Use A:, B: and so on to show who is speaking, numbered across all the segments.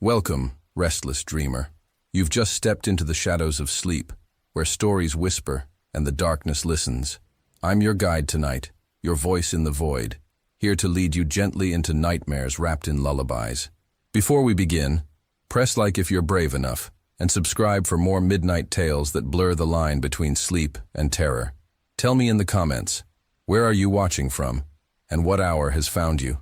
A: Welcome, restless dreamer. You've just stepped into the shadows of sleep, where stories whisper and the darkness listens. I'm your guide tonight, your voice in the void, here to lead you gently into nightmares wrapped in lullabies. Before we begin, press like if you're brave enough, and subscribe for more midnight tales that blur the line between sleep and terror. Tell me in the comments, where are you watching from, and what hour has found you?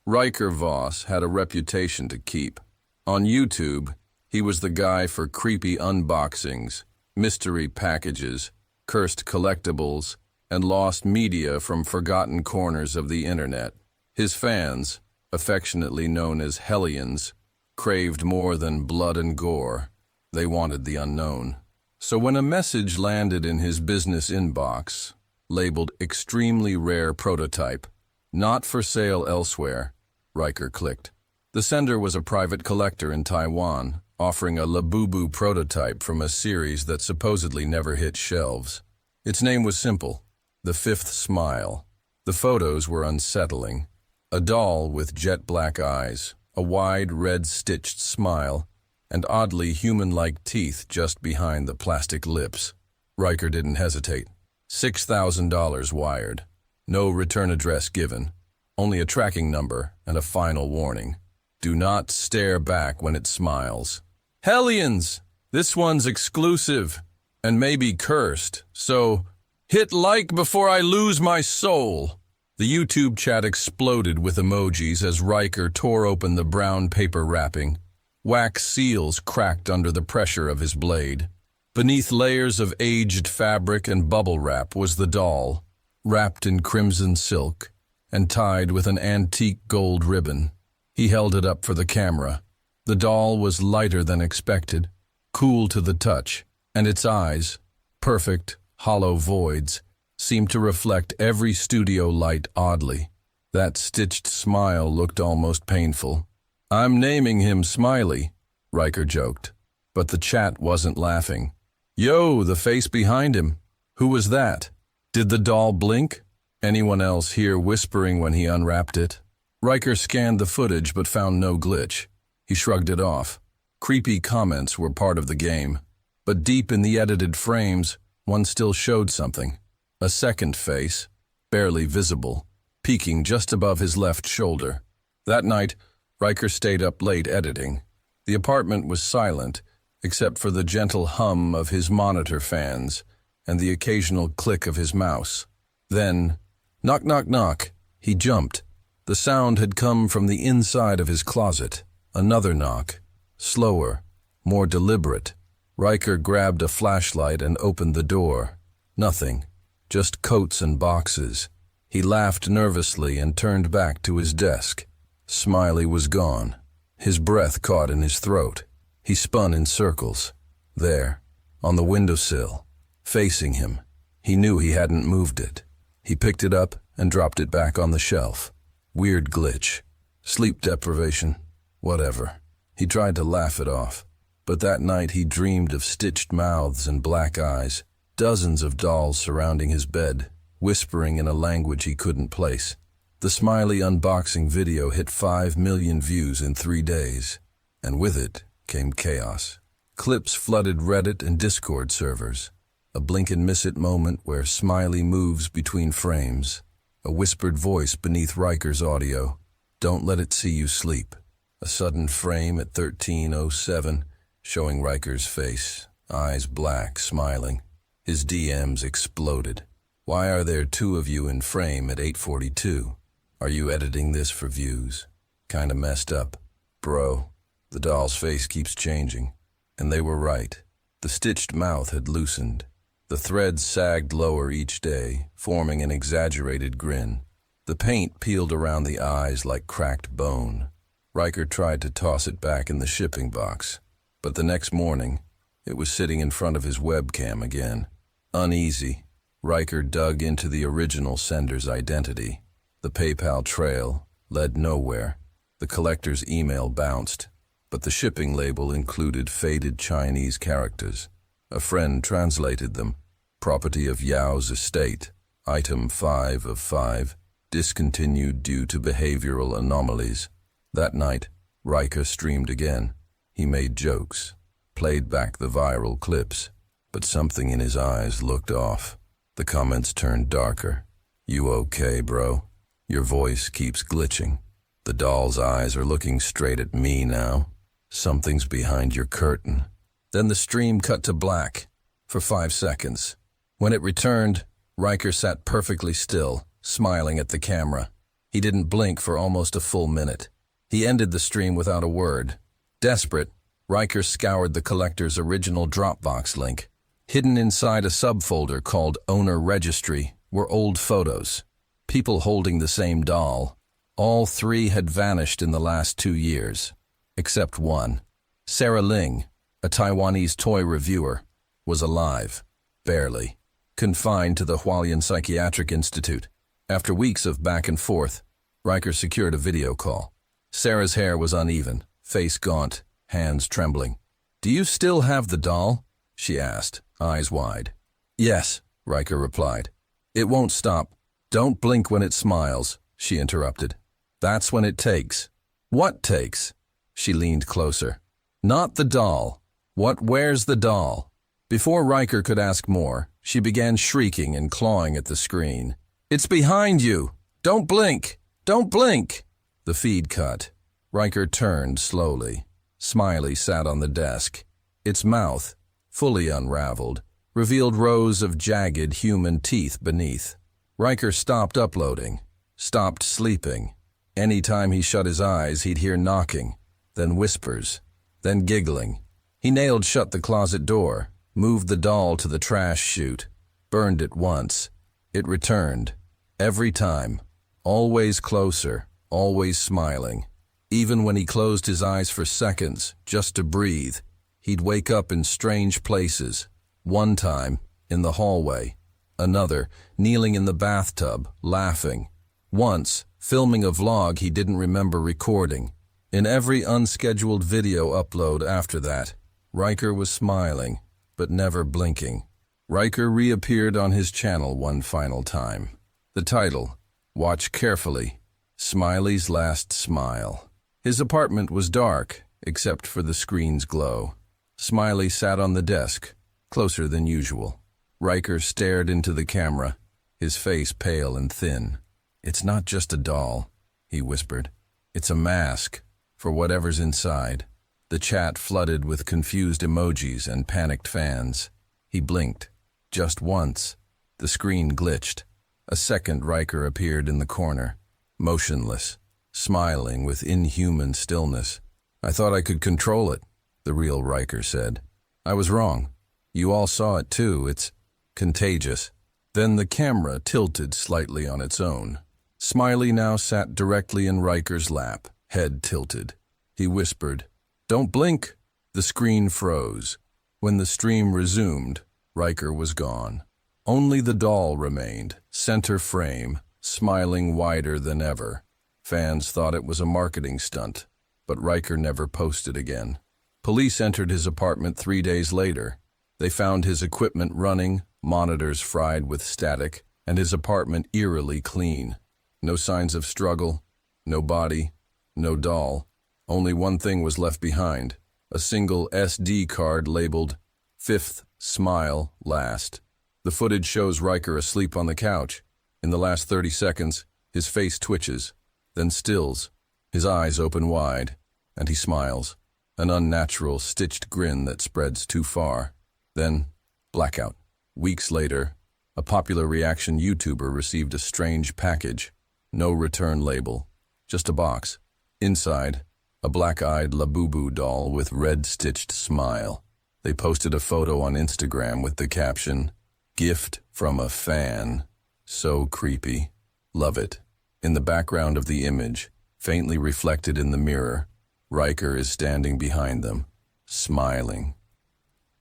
A: Riker Voss had a reputation to keep. On YouTube, he was the guy for creepy unboxings, mystery packages, cursed collectibles, and lost media from forgotten corners of the internet. His fans, affectionately known as Hellions, craved more than blood and gore. They wanted the unknown. So when a message landed in his business inbox, labeled extremely rare prototype, not for sale elsewhere, Riker clicked. The sender was a private collector in Taiwan, offering a Labubu prototype from a series that supposedly never hit shelves. Its name was simple, The Fifth Smile. The photos were unsettling. A doll with jet black eyes, a wide red stitched smile, and oddly human-like teeth just behind the plastic lips. Riker didn't hesitate. $6,000 wired. No return address given. Only a tracking number and a final warning. Do not stare back when it smiles. Hellions! This one's exclusive and maybe cursed, so hit like before I lose my soul. The YouTube chat exploded with emojis as Riker tore open the brown paper wrapping. Wax seals cracked under the pressure of his blade. Beneath layers of aged fabric and bubble wrap was the doll, wrapped in crimson silk and tied with an antique gold ribbon. He held it up for the camera. The doll was lighter than expected, cool to the touch, and its eyes, perfect, hollow voids, seemed to reflect every studio light oddly. That stitched smile looked almost painful. I'm naming him Smiley, Riker joked, but the chat wasn't laughing. Yo, the face behind him. Who was that? Did the doll blink? Anyone else hear whispering when he unwrapped it? Riker scanned the footage but found no glitch. He shrugged it off. Creepy comments were part of the game, but deep in the edited frames, one still showed something. A second face, barely visible, peeking just above his left shoulder. That night, Riker stayed up late editing. The apartment was silent, except for the gentle hum of his monitor fans and the occasional click of his mouse. Then, knock, knock, knock, he jumped. The sound had come from the inside of his closet. Another knock, slower, more deliberate. Riker grabbed a flashlight and opened the door. Nothing. Just coats and boxes. He laughed nervously and turned back to his desk. Smiley was gone. His breath caught in his throat. He spun in circles. There, on the windowsill, facing him. He knew he hadn't moved it. He picked it up and dropped it back on the shelf. Weird glitch. Sleep deprivation. Whatever. He tried to laugh it off. But that night he dreamed of stitched mouths and black eyes. Dozens of dolls surrounding his bed, whispering in a language he couldn't place. The Smiley unboxing video hit 5 million views in 3 days, and with it came chaos. Clips flooded Reddit and Discord servers. A blink-and-miss-it moment where Smiley moves between frames. A whispered voice beneath Riker's audio. Don't let it see you sleep. A sudden frame at 13:07, showing Riker's face, eyes black, smiling. His DMs exploded. Why are there 2 of you in frame at 8:42? Are you editing this for views? Kinda messed up. Bro, the doll's face keeps changing. And they were right. The stitched mouth had loosened. The threads sagged lower each day, forming an exaggerated grin. The paint peeled around the eyes like cracked bone. Riker tried to toss it back in the shipping box, but the next morning, it was sitting in front of his webcam again. Uneasy, Riker dug into the original sender's identity. The PayPal trail led nowhere. The collector's email bounced, but the shipping label included faded Chinese characters. A friend translated them. Property of Yao's estate, item 5 of 5, discontinued due to behavioral anomalies. That night, Riker streamed again. He made jokes, played back the viral clips, but something in his eyes looked off. The comments turned darker. "You okay, bro? Your voice keeps glitching. The doll's eyes are looking straight at me now. Something's behind your curtain." Then the stream cut to black for 5 seconds. When it returned, Riker sat perfectly still, smiling at the camera. He didn't blink for almost a full minute. He ended the stream without a word. Desperate, Riker scoured the collector's original Dropbox link. Hidden inside a subfolder called Owner Registry were old photos. People holding the same doll. All 3 had vanished in the last 2 years. Except one. Sarah Ling, a Taiwanese toy reviewer, was alive. Barely. Confined to the Hualien Psychiatric Institute. After weeks of back and forth, Riker secured a video call. Sarah's hair was uneven, face gaunt, hands trembling. "Do you still have the doll?" she asked, eyes wide. "Yes," Riker replied. "It won't stop. Don't blink when it smiles," she interrupted. "That's when it takes." "What takes?" She leaned closer. "Not the doll. Where's the doll?" Before Riker could ask more, she began shrieking and clawing at the screen. "It's behind you! Don't blink! Don't blink!" The feed cut. Riker turned slowly. Smiley sat on the desk. Its mouth, fully unraveled, revealed rows of jagged human teeth beneath. Riker stopped uploading, stopped sleeping. Any time he shut his eyes, he'd hear knocking, then whispers, then giggling. He nailed shut the closet door, moved the doll to the trash chute, burned it once. It returned. Every time. Always closer, always smiling. Even when he closed his eyes for seconds, just to breathe, he'd wake up in strange places. One time, in the hallway. Another, kneeling in the bathtub, laughing. Once, filming a vlog he didn't remember recording. In every unscheduled video upload after that, Riker was smiling, but never blinking. Riker reappeared on his channel one final time. The title, "Watch Carefully, Smiley's Last Smile." His apartment was dark, except for the screen's glow. Smiley sat on the desk, closer than usual. Riker stared into the camera, his face pale and thin. "It's not just a doll," he whispered. "It's a mask for whatever's inside." The chat flooded with confused emojis and panicked fans. He blinked. Just once. The screen glitched. A second Riker appeared in the corner, motionless, smiling with inhuman stillness. "I thought I could control it," the real Riker said. "I was wrong. You all saw it too. It's contagious." Then the camera tilted slightly on its own. Smiley now sat directly in Riker's lap, head tilted. He whispered, "Don't blink." The screen froze. When the stream resumed, Riker was gone. Only the doll remained, center frame, smiling wider than ever. Fans thought it was a marketing stunt, but Riker never posted again. Police entered his apartment 3 days later. They found his equipment running, monitors fried with static, and his apartment eerily clean. No signs of struggle, no body, no doll. Only one thing was left behind, a single SD card labeled 5th Smile Last. The footage shows Riker asleep on the couch. In the last 30 seconds, his face twitches, then stills. His eyes open wide, and he smiles, an unnatural, stitched grin that spreads too far. Then, blackout. Weeks later, a popular reaction YouTuber received a strange package. No return label, just a box. Inside, a black-eyed Labubu doll with red-stitched smile. They posted a photo on Instagram with the caption, "Gift from a fan. So creepy. Love it." In the background of the image, faintly reflected in the mirror, Riker is standing behind them, smiling.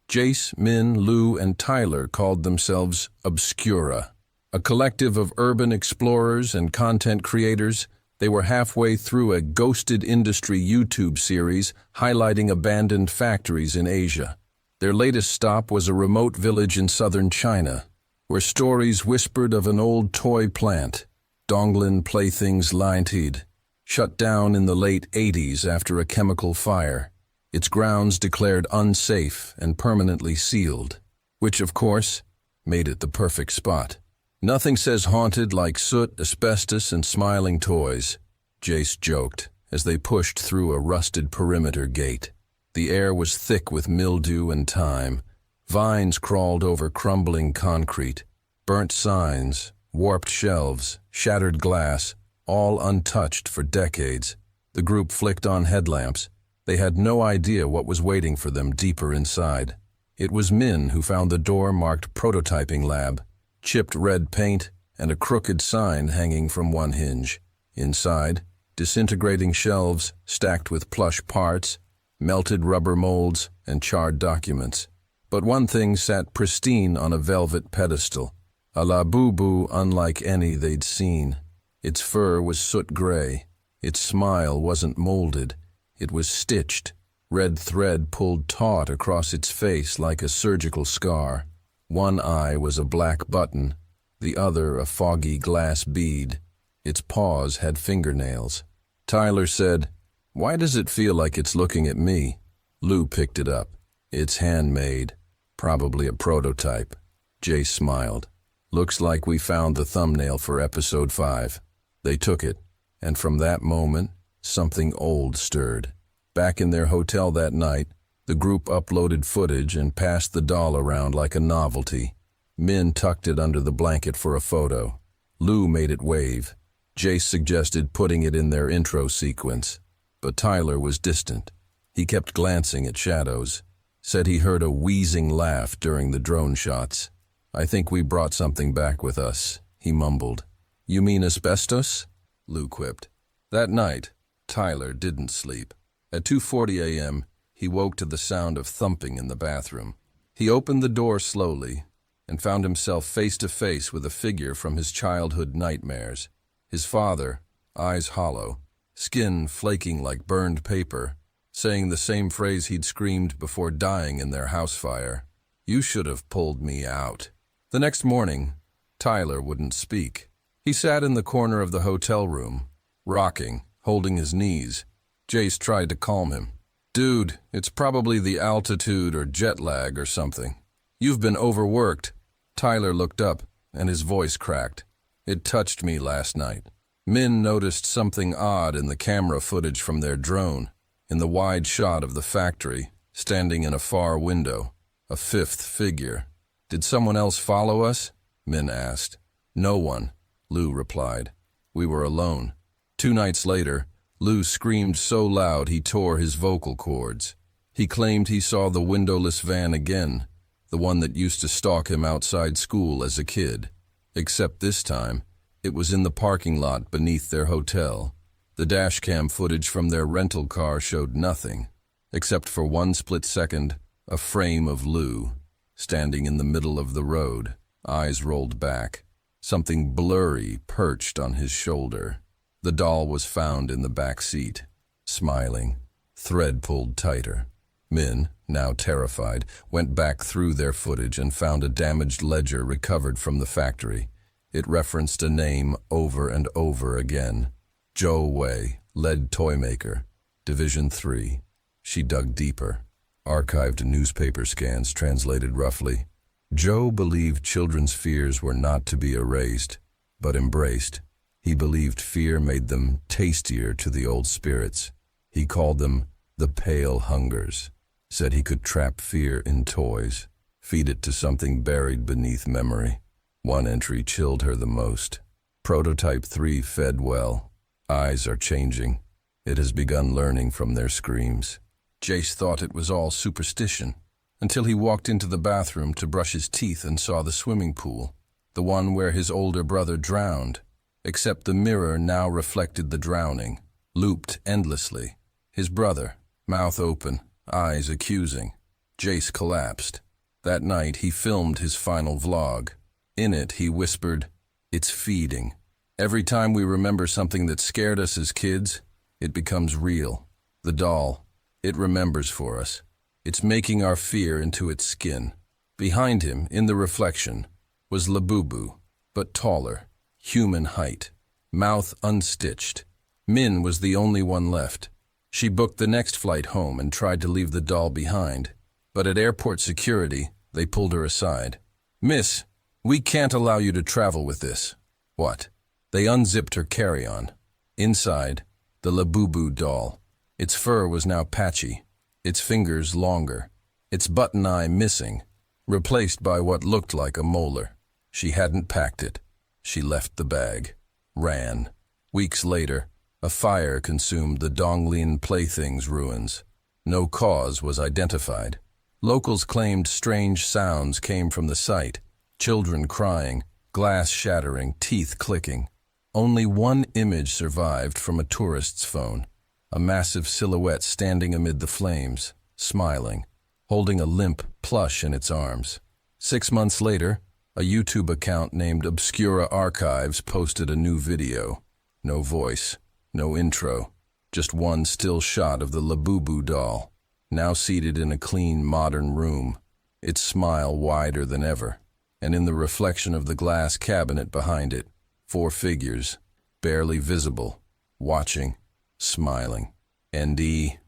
A: Jace, Min, Lou, and Tyler called themselves Obscura, a collective of urban explorers and content creators. They were halfway through a ghosted industry YouTube series highlighting abandoned factories in Asia. Their latest stop was a remote village in southern China, where stories whispered of an old toy plant, Donglin playthings linted, shut down in the late 80s after a chemical fire, its grounds declared unsafe and permanently sealed, which, of course, made it the perfect spot. Nothing says haunted like soot, asbestos, and smiling toys, Jace joked as they pushed through a rusted perimeter gate. The air was thick with mildew and thyme. Vines crawled over crumbling concrete. Burnt signs, warped shelves, shattered glass, all untouched for decades. The group flicked on headlamps. They had no idea what was waiting for them deeper inside. It was Min who found the door marked Prototyping Lab, chipped red paint, and a crooked sign hanging from one hinge. Inside, disintegrating shelves stacked with plush parts, melted rubber molds, and charred documents. But one thing sat pristine on a velvet pedestal, a Labubu unlike any they'd seen. Its fur was soot gray. Its smile wasn't molded. It was stitched, red thread pulled taut across its face like a surgical scar. One eye was a black button, the other a foggy glass bead. Its paws had fingernails. Tyler said, "Why does it feel like it's looking at me?" Lou picked it up. "It's handmade. Probably a prototype." Jay smiled. "Looks like we found the thumbnail for episode 5. They took it, and from that moment, something old stirred. Back in their hotel that night, the group uploaded footage and passed the doll around like a novelty. Min tucked it under the blanket for a photo. Lou made it wave. Jace suggested putting it in their intro sequence, but Tyler was distant. He kept glancing at shadows, said he heard a wheezing laugh during the drone shots. "I think we brought something back with us," he mumbled. "You mean asbestos?" Lou quipped. That night, Tyler didn't sleep. At 2:40 a.m., he woke to the sound of thumping in the bathroom. He opened the door slowly and found himself face to face with a figure from his childhood nightmares. His father, eyes hollow, skin flaking like burned paper, saying the same phrase he'd screamed before dying in their house fire. "You should have pulled me out." The next morning, Tyler wouldn't speak. He sat in the corner of the hotel room, rocking, holding his knees. Jace tried to calm him. "Dude, it's probably the altitude or jet lag or something. You've been overworked." Tyler looked up, and his voice cracked. "It touched me last night." Min noticed something odd in the camera footage from their drone. In the wide shot of the factory, standing in a far window, a fifth figure. "Did someone else follow us?" Min asked. "No one," Lou replied. "We were alone." 2 nights later, Lou screamed so loud he tore his vocal cords. He claimed he saw the windowless van again, the one that used to stalk him outside school as a kid. Except this time, it was in the parking lot beneath their hotel. The dashcam footage from their rental car showed nothing, except for one split second, a frame of Lou, standing in the middle of the road, eyes rolled back, something blurry perched on his shoulder. The doll was found in the back seat, smiling, thread pulled tighter. Min, now terrified, went back through their footage and found a damaged ledger recovered from the factory. It referenced a name over and over again. Joe Wei, lead toy maker, Division 3. She dug deeper. Archived newspaper scans translated roughly. Joe believed children's fears were not to be erased, but embraced. He believed fear made them tastier to the old spirits. He called them the pale hungers. Said he could trap fear in toys, feed it to something buried beneath memory. One entry chilled her the most. Prototype 3 fed well. Eyes are changing. It has begun learning from their screams. Jace thought it was all superstition, until he walked into the bathroom to brush his teeth and saw the swimming pool, the one where his older brother drowned, except the mirror now reflected the drowning, looped endlessly. His brother, mouth open, eyes accusing. Jace collapsed. That night he filmed his final vlog. In it he whispered, "It's feeding. Every time we remember something that scared us as kids, it becomes real. The doll, it remembers for us. It's making our fear into its skin." Behind him, in the reflection, was Labubu, but taller, human height, mouth unstitched, Min was the only one left. She booked the next flight home and tried to leave the doll behind, but at airport security, they pulled her aside. "Miss, we can't allow you to travel with this." "What?" They unzipped her carry-on. Inside, the Labubu doll. Its fur was now patchy, its fingers longer, its button eye missing, replaced by what looked like a molar. She hadn't packed it. She left the bag. Ran. Weeks later, a fire consumed the Donglin plaything's ruins. No cause was identified. Locals claimed strange sounds came from the site. Children crying, glass shattering, teeth clicking. Only one image survived from a tourist's phone. A massive silhouette standing amid the flames, smiling, holding a limp plush in its arms. 6 months later, a YouTube account named Obscura Archives posted a new video. No voice, no intro, just one still shot of the Labubu doll, now seated in a clean, modern room, its smile wider than ever. And in the reflection of the glass cabinet behind it, 4 figures, barely visible, watching, smiling. ND.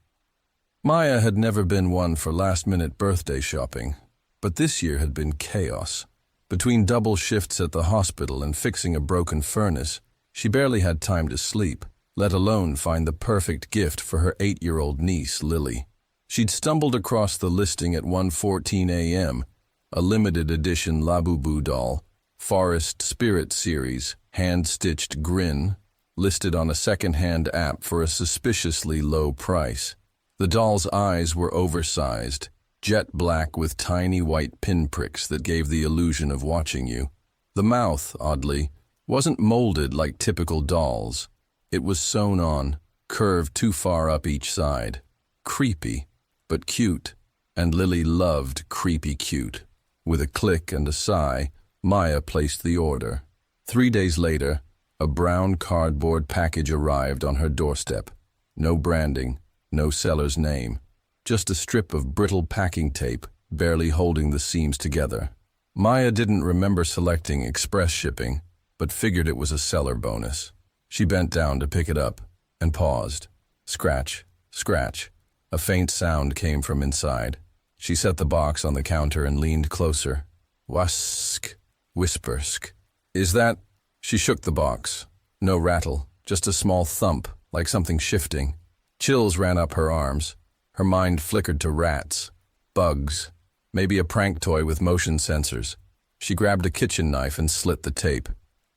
A: Maya had never been one for last-minute birthday shopping, but this year had been chaos. Between double shifts at the hospital and fixing a broken furnace, she barely had time to sleep, let alone find the perfect gift for her 8-year-old niece, Lily. She'd stumbled across the listing at 1:14 a.m., a limited edition Labubu doll, Forest Spirit Series, hand-stitched grin, listed on a second-hand app for a suspiciously low price. The doll's eyes were oversized, jet black with tiny white pinpricks that gave the illusion of watching you. The mouth, oddly, wasn't molded like typical dolls. It was sewn on, curved too far up each side. Creepy, but cute, and Lily loved creepy cute. With a click and a sigh, Maya placed the order. 3 days later, a brown cardboard package arrived on her doorstep. No branding, no seller's name, just a strip of brittle packing tape, barely holding the seams together. Maya didn't remember selecting express shipping, but figured it was a seller bonus. She bent down to pick it up and paused. Scratch, scratch. A faint sound came from inside. She set the box on the counter and leaned closer. Wask, whispersk. Is that? She shook the box. No rattle, just a small thump, like something shifting. Chills ran up her arms. Her mind flickered to rats, bugs, maybe a prank toy with motion sensors. She grabbed a kitchen knife and slit the tape.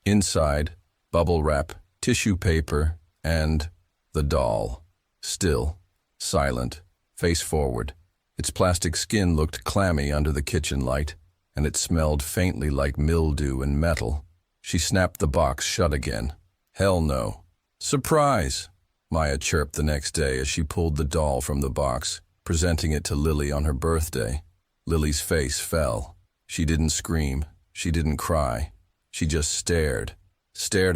A: Inside, bubble wrap, tissue paper, and the doll. Still, silent, face forward. Its plastic skin looked clammy under the kitchen light, and it smelled faintly like mildew and metal. She snapped the box shut again. Hell no. Surprise! Maya chirped the next day as she pulled the doll from the box, presenting it to Lily on her birthday. Lily's face fell. She didn't scream. She didn't cry. She just stared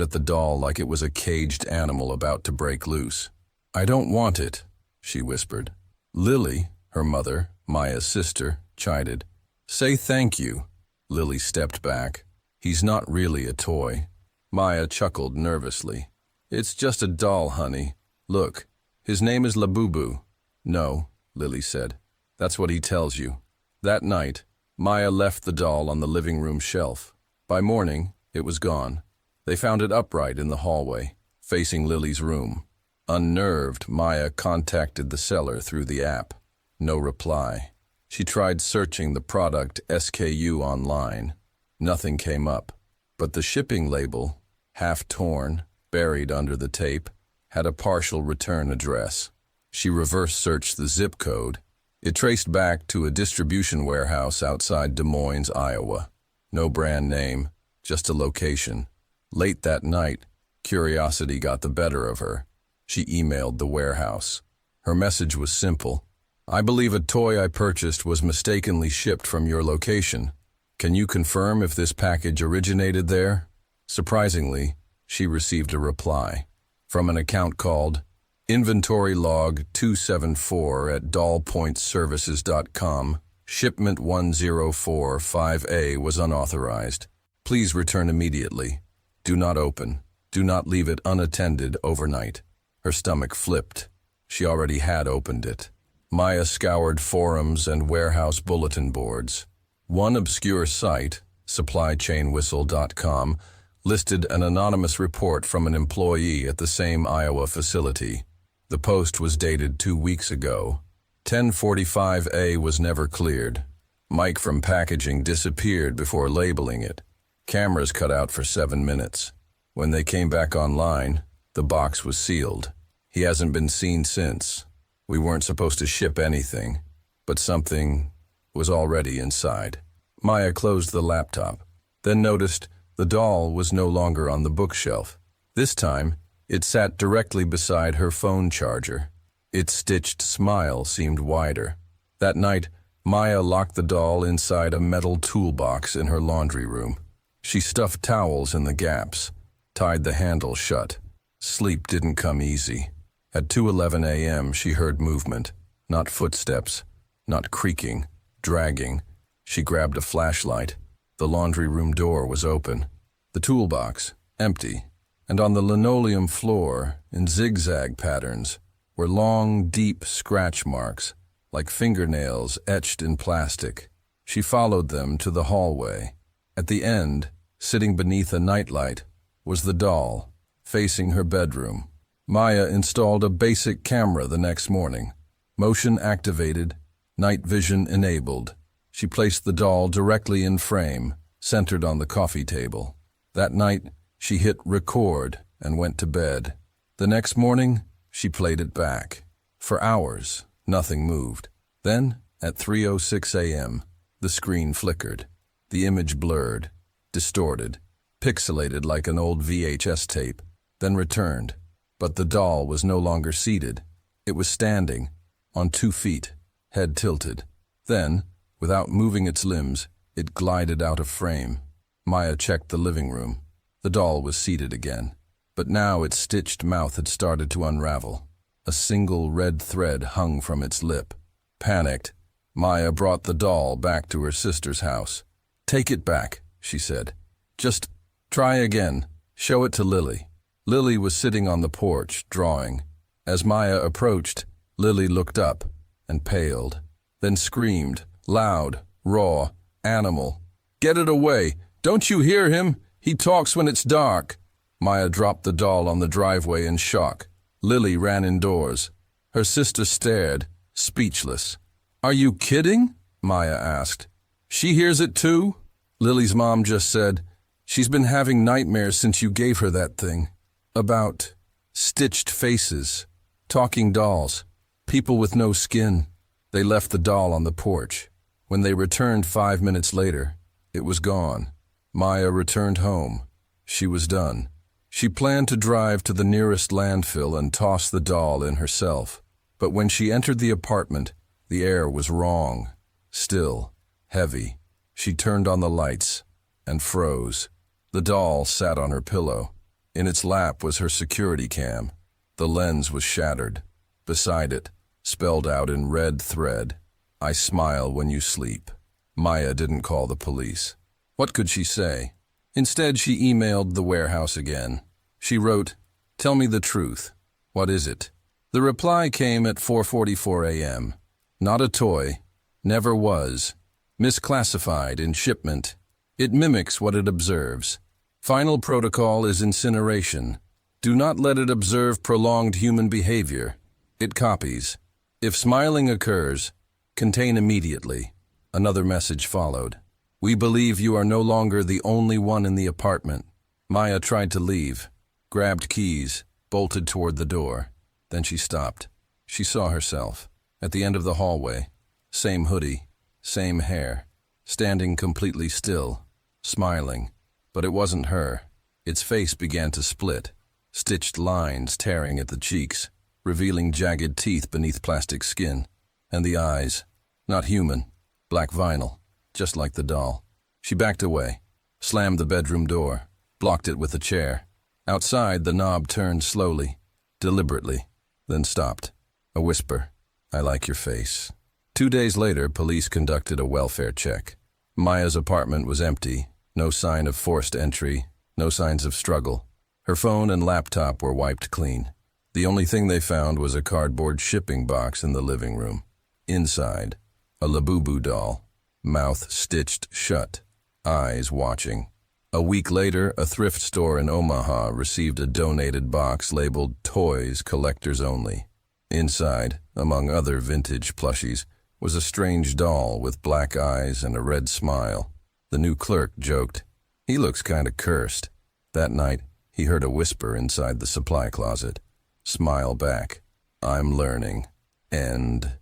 A: at the doll like it was a caged animal about to break loose. I don't want it, she whispered. Lily, her mother, Maya's sister, chided. Say thank you. Lily stepped back. He's not really a toy. Maya chuckled nervously. It's just a doll, honey. Look, his name is Labubu. No, Lily said. That's what he tells you. That night, Maya left the doll on the living room shelf. By morning, it was gone. They found it upright in the hallway, facing Lily's room. Unnerved, Maya contacted the seller through the app. No reply. She tried searching the product SKU online. Nothing came up, but the shipping label, half torn, buried under the tape, had a partial return address. She reverse searched the zip code. It traced back to a distribution warehouse outside Des Moines, Iowa. No brand name, just a location. Late that night, curiosity got the better of her. She emailed the warehouse. Her message was simple. I believe a toy I purchased was mistakenly shipped from your location. Can you confirm if this package originated there? Surprisingly, she received a reply from an account called Inventory Log 274 at dollpointservices.com. Shipment 1045A was unauthorized. Please return immediately. Do not open. Do not leave it unattended overnight. Her stomach flipped. She already had opened it. Maya scoured forums and warehouse bulletin boards. One obscure site, supplychainwhistle.com, listed an anonymous report from an employee at the same Iowa facility. The post was dated 2 weeks ago. 1045A was never cleared. Mike from packaging disappeared before labeling it. Cameras cut out for 7 minutes. When they came back online, the box was sealed. He hasn't been seen since. We weren't supposed to ship anything, but something was already inside. Maya closed the laptop, then noticed the doll was no longer on the bookshelf. This time, it sat directly beside her phone charger. Its stitched smile seemed wider. That night, Maya locked the doll inside a metal toolbox in her laundry room. She stuffed towels in the gaps, tied the handle shut. Sleep didn't come easy. At 2:11 a.m., she heard movement, not footsteps, not creaking, dragging. She grabbed a flashlight. The laundry room door was open. The toolbox, empty, and on the linoleum floor, in zigzag patterns, were long, deep scratch marks, like fingernails etched in plastic. She followed them to the hallway. At the end, sitting beneath a nightlight, was the doll, facing her bedroom. Maya installed a basic camera the next morning. Motion activated, night vision enabled. She placed the doll directly in frame, centered on the coffee table. That night, she hit record and went to bed. The next morning, she played it back. For hours, nothing moved. Then, at 3:06 a.m., the screen flickered. The image blurred, distorted, pixelated like an old VHS tape, then returned. But the doll was no longer seated. It was standing, on 2 feet, head tilted. Then, without moving its limbs, it glided out of frame. Maya checked the living room. The doll was seated again, but now its stitched mouth had started to unravel. A single red thread hung from its lip. Panicked, Maya brought the doll back to her sister's house. "Take it back," she said. "Just try again. Show it to Lily." Lily was sitting on the porch, drawing. As Maya approached, Lily looked up and paled, then screamed, loud, raw, animal. "Get it away! Don't you hear him? He talks when it's dark." Maya dropped the doll on the driveway in shock. Lily ran indoors. Her sister stared, speechless. "Are you kidding?" Maya asked. "She hears it too?" Lily's mom just said, "She's been having nightmares since you gave her that thing. About stitched faces, talking dolls, people with no skin." They left the doll on the porch. When they returned 5 minutes later, it was gone. Maya returned home. She was done. She planned to drive to the nearest landfill and toss the doll in herself. But when she entered the apartment, the air was wrong, still, heavy. She turned on the lights and froze. The doll sat on her pillow. In its lap was her security cam. The lens was shattered. Beside it, spelled out in red thread, "I smile when you sleep." Maya didn't call the police. What could she say? Instead, she emailed the warehouse again. She wrote, "Tell me the truth. What is it?" The reply came at 4:44 a.m. "Not a toy. Never was. Misclassified in shipment. It mimics what it observes. Final protocol is incineration. Do not let it observe prolonged human behavior. It copies. If smiling occurs, contain immediately." Another message followed. "We believe you are no longer the only one in the apartment." Maya tried to leave, grabbed keys, bolted toward the door. Then she stopped. She saw herself, at the end of the hallway. Same hoodie, same hair, standing completely still, smiling. But it wasn't her. Its face began to split, stitched lines tearing at the cheeks, revealing jagged teeth beneath plastic skin. And the eyes, not human, black vinyl, just like the doll. She backed away, slammed the bedroom door, blocked it with a chair. Outside, the knob turned slowly, deliberately, then stopped. A whisper, "I like your face." 2 days later, police conducted a welfare check. Maya's apartment was empty, no sign of forced entry, no signs of struggle. Her phone and laptop were wiped clean. The only thing they found was a cardboard shipping box in the living room. Inside, a Labubu doll, mouth stitched shut, eyes watching. A week later, a thrift store in Omaha received a donated box labeled Toys Collectors Only. Inside, among other vintage plushies, was a strange doll with black eyes and a red smile. The new clerk joked, "He looks kinda cursed." That night, he heard a whisper inside the supply closet. "Smile back. I'm learning." End.